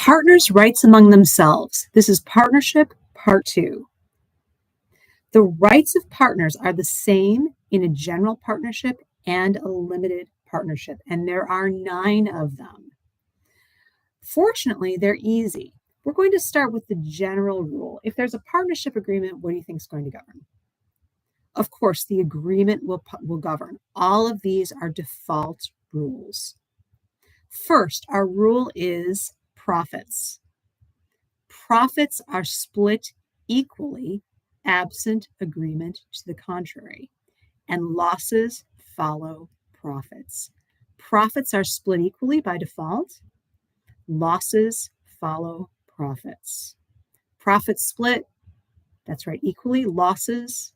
Partners' rights among themselves. This is partnership part 2. The rights of partners are the same in a general partnership and a limited partnership, and there are 9 of them. Fortunately, they're easy. We're going to start with the general rule. If there's a partnership agreement, what do you think is going to govern? Of course, the agreement will govern. All of these are default rules. First, our rule is profits. Profits are split equally absent agreement to the contrary, and losses follow profits. Profits are split equally by default. Losses follow profits. Profits split, that's right, equally. Losses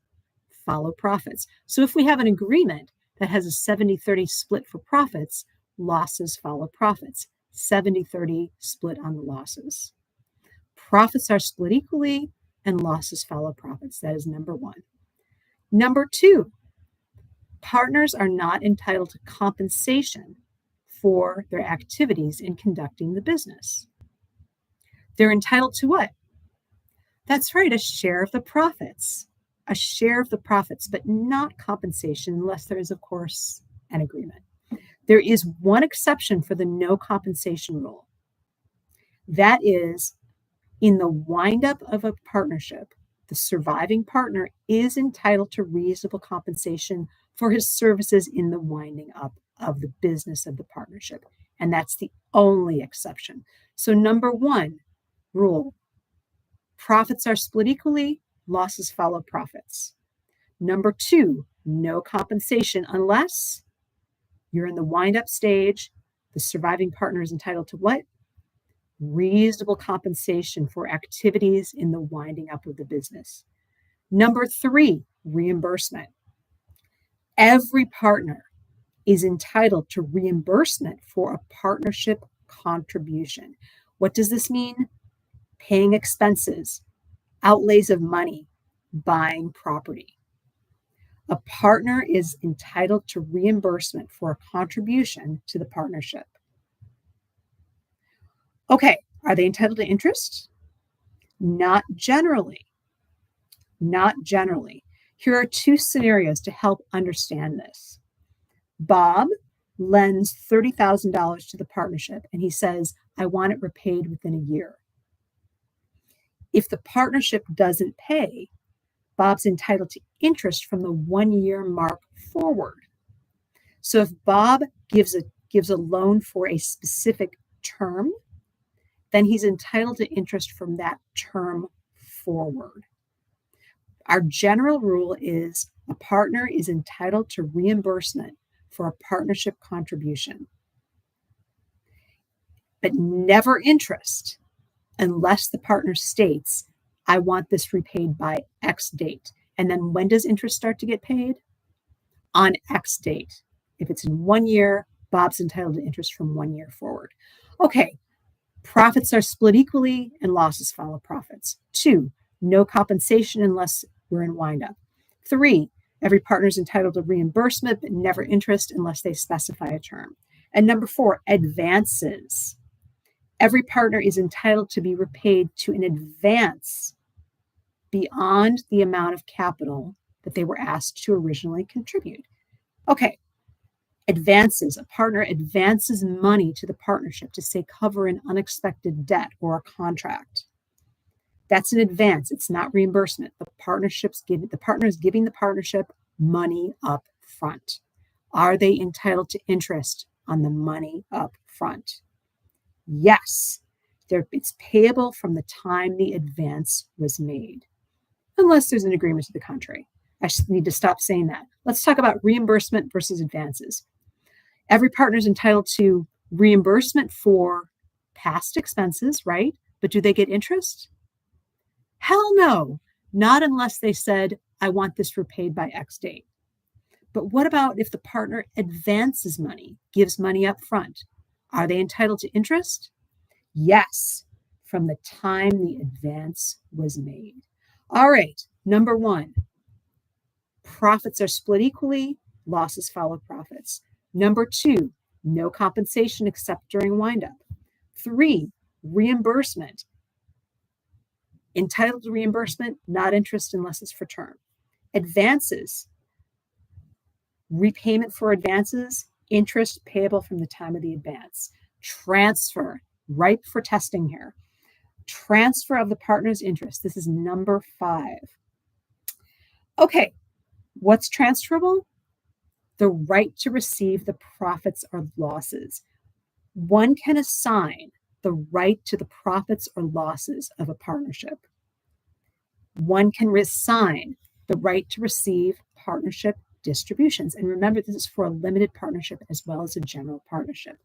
follow profits. So if we have an agreement that has a 70-30 split for profits, losses follow profits. 70-30 split on the losses. Profits are split equally and losses follow profits. That is number 1. Number 2, partners are not entitled to compensation for their activities in conducting the business. They're entitled to what? That's right, a share of the profits. A share of the profits, but not compensation unless there is, of course, an agreement. There is one exception for the no compensation rule. That is, in the windup of a partnership, the surviving partner is entitled to reasonable compensation for his services in the winding up of the business of the partnership. And that's the only exception. So number 1 rule, profits are split equally, losses follow profits. Number 2, no compensation unless you're in the wind-up stage. The surviving partner is entitled to what? Reasonable compensation for activities in the winding up of the business. Number 3, reimbursement. Every partner is entitled to reimbursement for a partnership contribution. What does this mean? Paying expenses, outlays of money, buying property. A partner is entitled to reimbursement for a contribution to the partnership. Okay, are they entitled to interest? Not generally. Not generally. Here are 2 scenarios to help understand this. Bob lends $30,000 to the partnership, and he says, I want it repaid within a year. If the partnership doesn't pay, Bob's entitled to interest from the 1-year mark forward. So if Bob gives a loan for a specific term, then he's entitled to interest from that term forward. Our general rule is a partner is entitled to reimbursement for a partnership contribution, but never interest unless the partner states, I want this repaid by X date. And then when does interest start to get paid? On X date. If it's in 1 year, Bob's entitled to interest from 1 year forward. Okay, profits are split equally and losses follow profits. 2, no compensation unless we're in windup. 3, every partner is entitled to reimbursement, but never interest unless they specify a term. And number 4, advances. Every partner is entitled to be repaid to an advance beyond the amount of capital that they were asked to originally contribute. Okay, advances. A partner advances money to the partnership to, say, cover an unexpected debt or a contract. That's an advance. It's not reimbursement. The partner is giving the partnership money up front. Are they entitled to interest on the money up front? Yes, it's payable from the time the advance was made, unless there's an agreement to the contrary. I need to stop saying that. Let's talk about reimbursement versus advances. Every partner is entitled to reimbursement for past expenses, right? But do they get interest? Hell no, not unless they said, I want this repaid by X date. But what about if the partner advances money, gives money up front? Are they entitled to interest? Yes, from the time the advance was made. All right, number 1, profits are split equally, losses follow profits. Number 2, no compensation except during windup. 3, Reimbursement. Entitled to reimbursement, not interest unless it's for term. Advances. Repayment for advances, interest payable from the time of the advance. Transfer, ripe for testing here. Transfer of the partner's interest. This is number 5. Okay, what's transferable? The right to receive the profits or losses. One can assign the right to the profits or losses of a partnership. One can reassign the right to receive partnership distributions. And remember, this is for a limited partnership as well as a general partnership.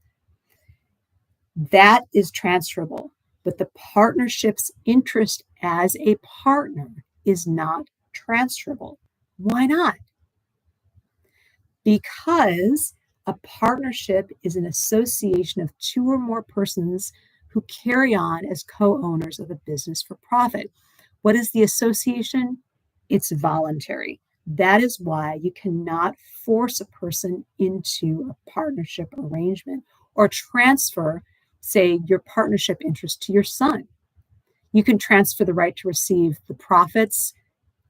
That is transferable, but the partnership's interest as a partner is not transferable. Why not? Because a partnership is an association of 2 or more persons who carry on as co-owners of a business for profit. What is the association? It's voluntary. That is why you cannot force a person into a partnership arrangement or transfer, say, your partnership interest to your son. You can transfer the right to receive the profits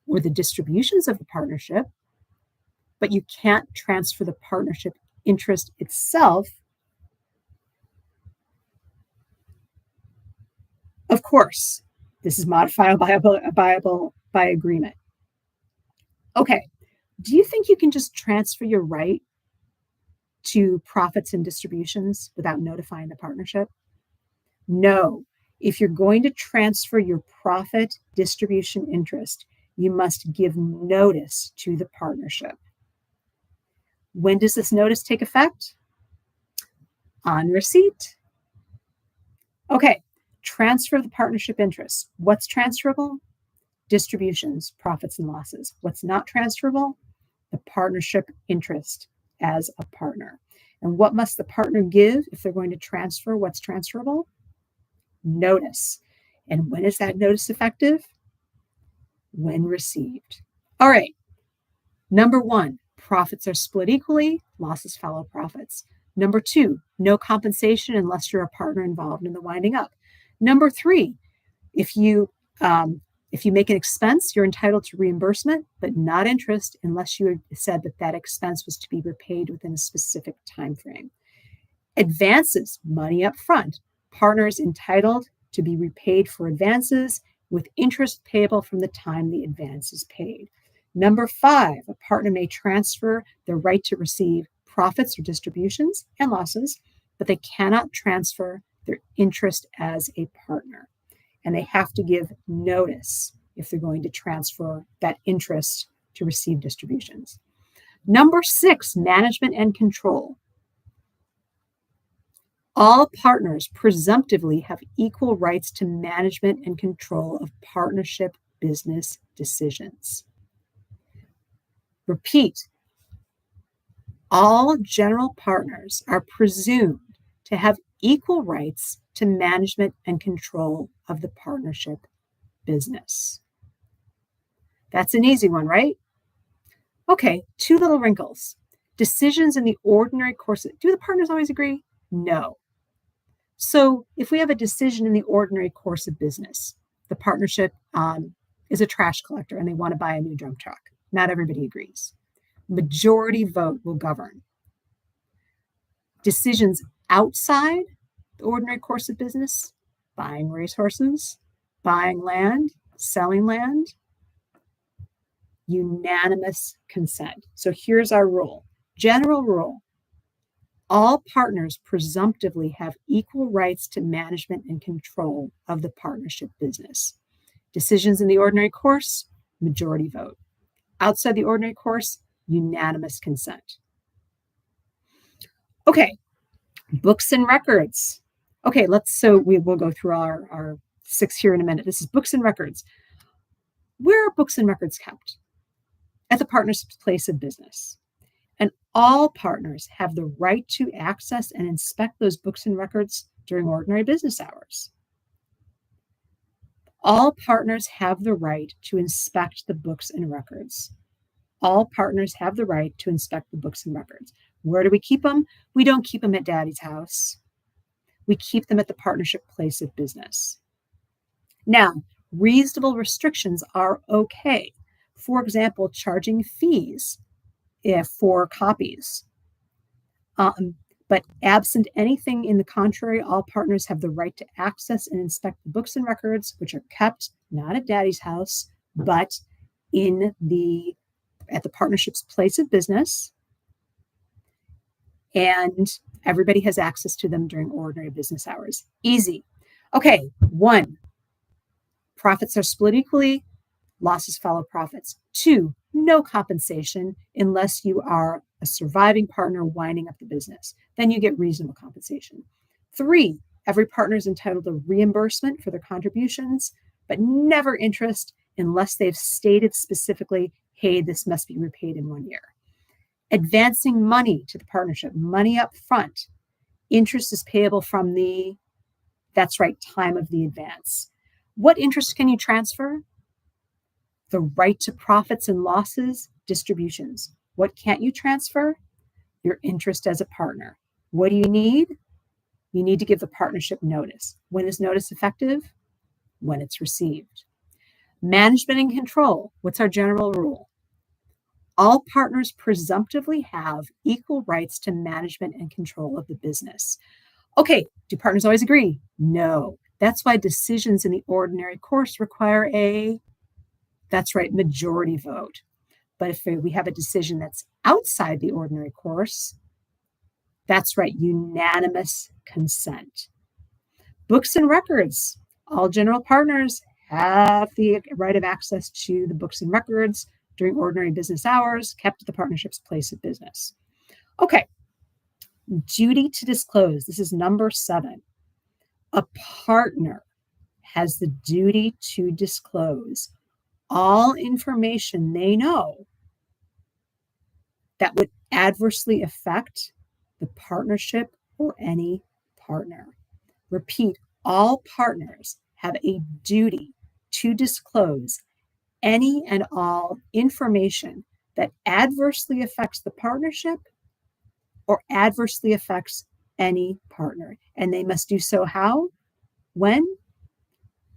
or the distributions of the partnership, but you can't transfer the partnership interest itself. Of course, this is modifiable by agreement. Okay, do you think you can just transfer your right to profits and distributions without notifying the partnership? No. If you're going to transfer your profit distribution interest, you must give notice to the partnership. When does this notice take effect? On receipt. Okay, transfer of the partnership interest. What's transferable? Distributions, profits and losses. What's not transferable? The partnership interest as a partner. And what must the partner give if they're going to transfer what's transferable? Notice. And when is that notice effective? When received. All right. Number 1, profits are split equally, losses follow profits. Number 2, no compensation unless you're a partner involved in the winding up. Number 3, if you make an expense, you're entitled to reimbursement, but not interest unless you said that expense was to be repaid within a specific time frame. Advances, money up front. Partner is entitled to be repaid for advances with interest payable from the time the advance is paid. Number 5, a partner may transfer the right to receive profits or distributions and losses, but they cannot transfer their interest as a partner. And they have to give notice if they're going to transfer that interest to receive distributions. Number 6, management and control. All partners presumptively have equal rights to management and control of partnership business decisions. Repeat, all general partners are presumed to have equal rights to management and control of the partnership business. That's an easy one, right? Okay, 2 little wrinkles. Decisions in the ordinary course. Do the partners always agree? No. So if we have a decision in the ordinary course of business, the partnership is a trash collector and they want to buy a new dump truck. Not everybody agrees. Majority vote will govern. Decisions outside the ordinary course of business, buying racehorses, buying land, selling land, unanimous consent. So here's our rule. General rule. All partners presumptively have equal rights to management and control of the partnership business. Decisions in the ordinary course, majority vote. Outside the ordinary course, unanimous consent. Okay, books and records. Okay, we'll go through our 6 here in a minute. This is books and records. Where are books and records kept? At the partnership's place of business. And all partners have the right to access and inspect those books and records during ordinary business hours. All partners have the right to inspect the books and records. All partners have the right to inspect the books and records. Where do we keep them? We don't keep them at Daddy's house. we keep them at the partnership place of business. Now, reasonable restrictions are okay. For example, charging fees for copies. But absent anything in the contrary, all partners have the right to access and inspect the books and records, which are kept not at Daddy's house, but at the partnership's place of business. And everybody has access to them during ordinary business hours. Easy. Okay, 1, profits are split equally, losses follow profits. 2, no compensation unless you are a surviving partner winding up the business. Then you get reasonable compensation. 3, every partner is entitled to reimbursement for their contributions, but never interest unless they've stated specifically, hey, this must be repaid in 1 year. Advancing money to the partnership, money up front. Interest is payable from the, that's right, time of the advance. What interest can you transfer? The right to profits and losses, distributions. What can't you transfer? Your interest as a partner. What do you need? You need to give the partnership notice. When is notice effective? When it's received. Management and control. What's our general rule? All partners presumptively have equal rights to management and control of the business. Okay, do partners always agree? No. That's why decisions in the ordinary course require that's right, majority vote. But if we have a decision that's outside the ordinary course, that's right, unanimous consent. Books and records. All general partners have the right of access to the books and records during ordinary business hours, kept at the partnership's place of business. Okay, duty to disclose. This is number 7. A partner has the duty to disclose all information they know that would adversely affect the partnership or any partner. Repeat, all partners have a duty to disclose any and all information that adversely affects the partnership or adversely affects any partner. And they must do so how? When?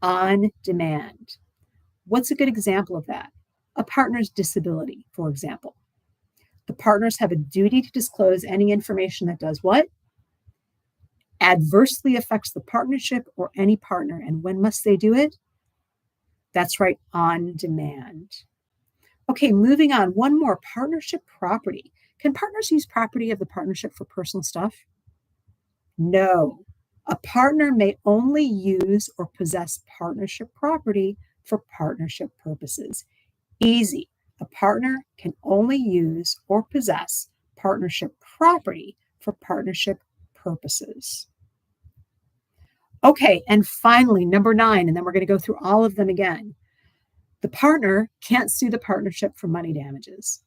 On demand. What's a good example of that? A partner's disability, for example. The partners have a duty to disclose any information that does what? Adversely affects the partnership or any partner. And when must they do it? That's right, on demand. Okay, moving on. One more, partnership property. Can partners use property of the partnership for personal stuff? No. A partner may only use or possess partnership property for partnership purposes. Easy. A partner can only use or possess partnership property for partnership purposes. Okay, and finally, number 9, and then we're going to go through all of them again. The partner can't sue the partnership for money damages.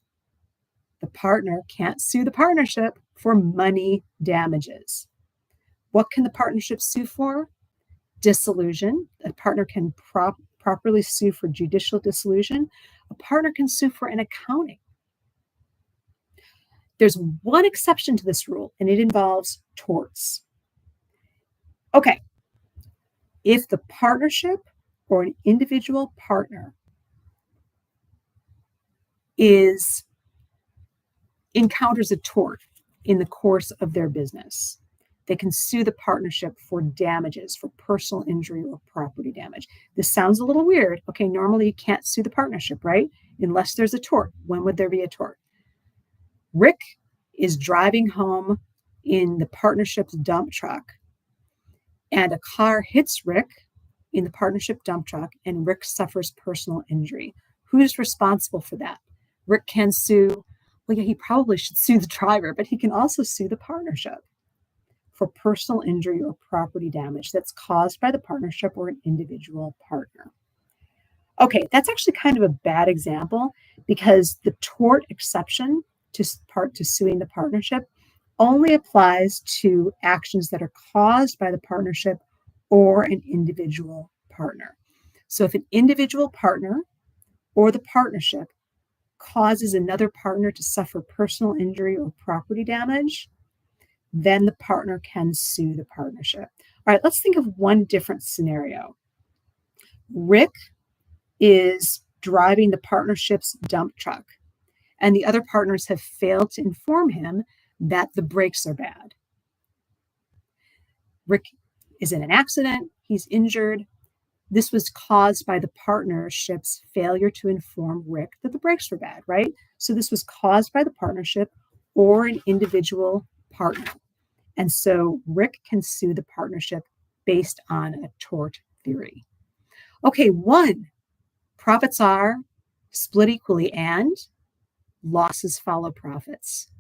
The partner can't sue the partnership for money damages. What can the partnership sue for? Dissolution. A partner can properly sue for judicial dissolution. A partner can sue for an accounting. There's one exception to this rule, and it involves torts. Okay, if the partnership or an individual partner encounters a tort in the course of their business, they can sue the partnership for damages, for personal injury or property damage. This sounds a little weird. Okay, normally you can't sue the partnership, right? Unless there's a tort. When would there be a tort? Rick is driving home in the partnership's dump truck, and a car hits Rick in the partnership dump truck, and Rick suffers personal injury. Who's responsible for that? Rick can sue, well, yeah, he probably should sue the driver, but he can also sue the partnership for personal injury or property damage that's caused by the partnership or an individual partner. Okay, that's actually kind of a bad example because the tort exception to suing the partnership only applies to actions that are caused by the partnership or an individual partner. So if an individual partner or the partnership causes another partner to suffer personal injury or property damage, then the partner can sue the partnership. All right, let's think of one different scenario. Rick is driving the partnership's dump truck, and the other partners have failed to inform him that the brakes are bad. Rick is in an accident, he's injured. This was caused by the partnership's failure to inform Rick that the brakes were bad, right? So this was caused by the partnership or an individual partner. And so Rick can sue the partnership based on a tort theory. Okay, 1, profits are split equally and losses follow profits.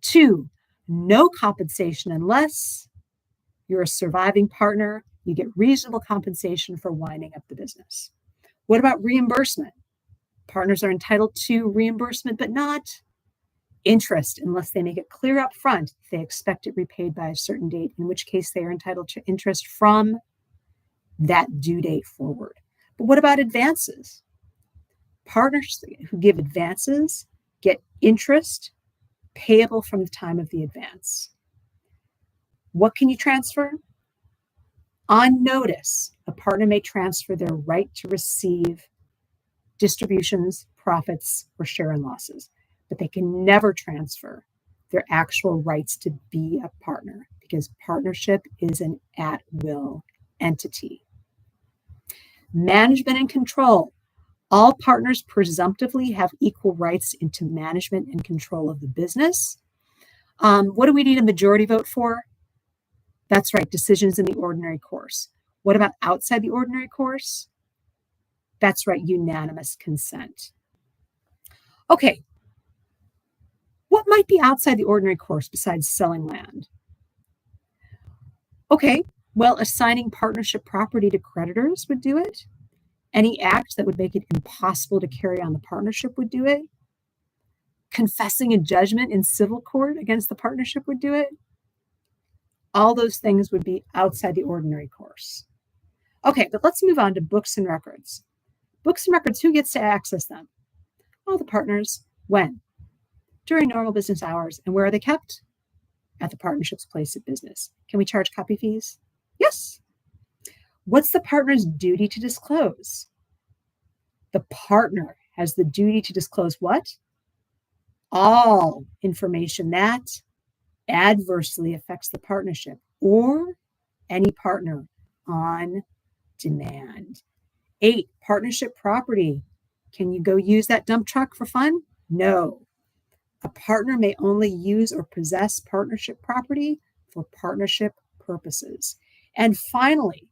2, no compensation unless you're a surviving partner, you get reasonable compensation for winding up the business. What about reimbursement? Partners are entitled to reimbursement, but not interest unless they make it clear up front they expect it repaid by a certain date, in which case they are entitled to interest from that due date forward. But what about advances? Partners who give advances get interest payable from the time of the advance. What can you transfer? On notice, a partner may transfer their right to receive distributions, profits, or share in losses, but they can never transfer their actual rights to be a partner because partnership is an at-will entity. Management and control. All partners presumptively have equal rights into management and control of the business. What do we need a majority vote for? That's right, decisions in the ordinary course. What about outside the ordinary course? That's right, unanimous consent. Okay, what might be outside the ordinary course besides selling land? Okay, well, assigning partnership property to creditors would do it. Any act that would make it impossible to carry on the partnership would do it. Confessing a judgment in civil court against the partnership would do it. All those things would be outside the ordinary course. Okay, but let's move on to books and records. Books and records, who gets to access them? All the partners. When? During normal business hours. And where are they kept? At the partnership's place of business. Can we charge copy fees? Yes. What's the partner's duty to disclose? The partner has the duty to disclose what? All information that adversely affects the partnership or any partner on demand. 8, partnership property. Can you go use that dump truck for fun? No. A partner may only use or possess partnership property for partnership purposes. And finally,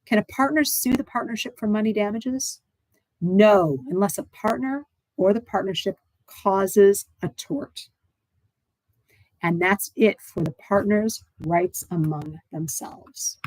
can a partner sue the partnership for money damages? No, unless a partner or the partnership causes a tort. And that's it for the partners' rights among themselves.